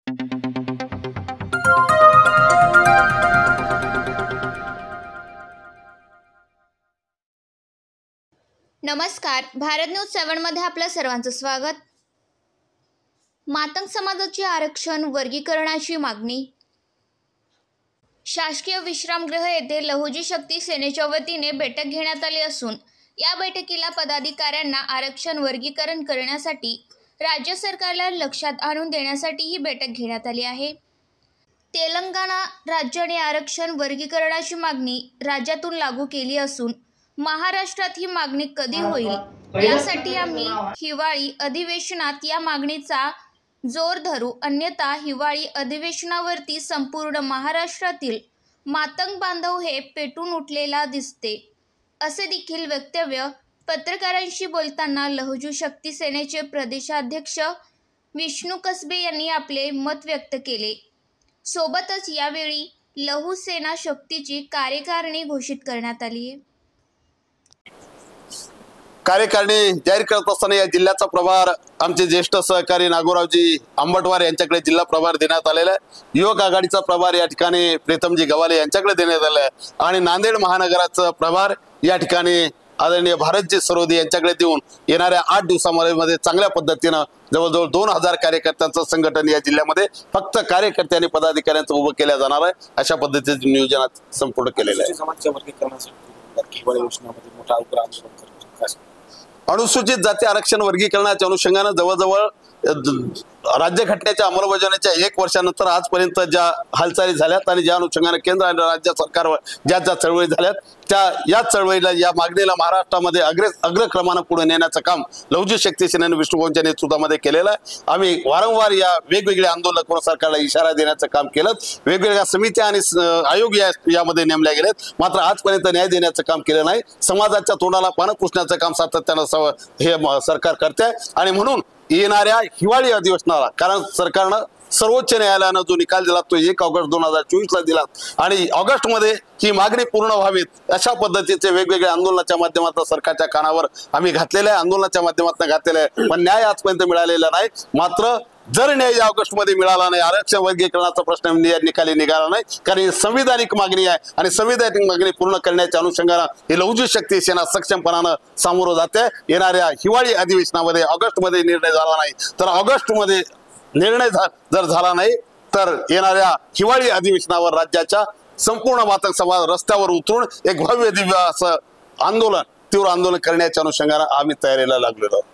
नमस्कार, भारत न्यूज 7 मध्ये आपल्या सर्वांचं स्वागत। मातंग समाजाची आरक्षण वर्गीकरणाची मागणी। शासकीय विश्रामगृह येथे लहुजी शक्ती सेनेच्या वतीने बैठक घेण्यात आली असून या बैठकीला पदाधिकाऱ्यांना आरक्षण वर्गीकरण करण्यासाठी राज्य सरकारला लक्षात आणून देण्यासाठी ही बैठक घेण्यात आली आहे। तेलंगणा राज्याने आरक्षण वर्गीकरणाची मागणी राज्यातून लागू केली असून महाराष्ट्रात ही मागणी कधी होईल यासाठी आम्ही हिवाळी अधिवेशनात या मागणीचा जोर धरू, अन्यथा हिवाळी अधिवेशनावरती संपूर्ण महाराष्ट्रातील मातंग बांधव हे पेटून उठलेला दिसते, असे देखील वक्तव्य पत्रकारांशी बोलताना लहुजी शक्ती सेनेचे प्रदेशाध्यक्ष विष्णू कसबे यांनी आपले मत व्यक्त केले। सोबतच यावेळी लहू सेना शक्तीची कार्यकारिणी घोषित करण्यात आली आहे। कार्यकारिणी जाहीर करत असताना या जिल्ह्याचा प्रभार आमचे ज्येष्ठ सहकारी नागोरावजी आंबटवार यांच्याकडे जिल्हा प्रभार देण्यात आलेला आहे। युवक आघाडीचा प्रभार या ठिकाणी प्रीतमजी गवाले यांच्याकडे देण्यात आला आहे आणि नांदेड महानगराचा प्रभार या ठिकाणी आदरणीय भारतजी सरोदे यांच्याकडे देऊन येणाऱ्या 8 दिवसांमध्ये चांगल्या पद्धतीनं जवळजवळ 2000 कार्यकर्त्यांचं संघटन या जिल्ह्यामध्ये फक्त कार्यकर्ते आणि पदाधिकाऱ्यांचं उभं केलं जाणार आहे, अशा पद्धतीचे नियोजन संपूर्ण केलेलं आहे। अनुसूचित जाती आरक्षण वर्गीकरणाच्या अनुषंगाने जवळजवळ राज्यघटनेच्या अंमलबजावणीच्या 1 वर्षानंतर आजपर्यंत ज्या हालचाली झाल्यात आणि ज्या अनुषंगाने केंद्र आणि राज्य सरकारवर ज्या चळवळी झाल्यात त्या या चळवळीला या मागणीला महाराष्ट्रामध्ये अग्रक्रमाने पुढे नेण्याचं काम लहुजी शक्ती सेनेने विष्णुभाऊंच्या नेतृत्वामध्ये केलेलं आहे। आम्ही वारंवार या वेगवेगळे आंदोलक करून सरकारला इशारा देण्याचं काम केलं, वेगवेगळ्या समित्या आणि आयोग यामध्ये नेमल्या गेलेत, मात्र आजपर्यंत न्याय देण्याचं काम केलं नाही। समाजाच्या तोंडाला पानं पुसण्याचं काम सातत्यानं हे सरकार करते आणि म्हणून येणाऱ्या हिवाळी अधिवेशनाला, कारण सरकारनं सर्वोच्च न्यायालयानं जो निकाल दिला तो 1 ऑगस्ट 2024 ला दिला आणि ऑगस्ट मध्ये ही मागणी पूर्ण व्हावीत अशा पद्धतीचे वेगवेगळे आंदोलनाच्या माध्यमातून सरकारच्या कानावर आम्ही घातलेले आहे, आंदोलनाच्या माध्यमातून घातलेले आहे, पण न्याय आजपर्यंत मिळालेला नाही। मात्र जर न्याय या ऑगस्ट मध्ये मिळाला नाही, आरक्षण वर्गीकरणाचा प्रश्न निकाली निघाला नाही, कारण ही संविधानिक मागणी आहे आणि संविधानिक मागणी पूर्ण करण्याच्या अनुषंगाने ही लहुजी शक्ती सेना सक्षमपणानं सामोरं जाते। येणाऱ्या हिवाळी अधिवेशनामध्ये ऑगस्ट मध्ये निर्णय झाला नाही तर ऑगस्ट मध्ये निर्णय जर झाला नाही तर येणाऱ्या हिवाळी अधिवेशनावर राज्याच्या संपूर्ण मातंग समाज रस्त्यावर उतरून एक भव्य दिव्य असं आंदोलन, तीव्र आंदोलन करण्याच्या अनुषंगाने आम्ही तयारीला लागलेलो आहोत।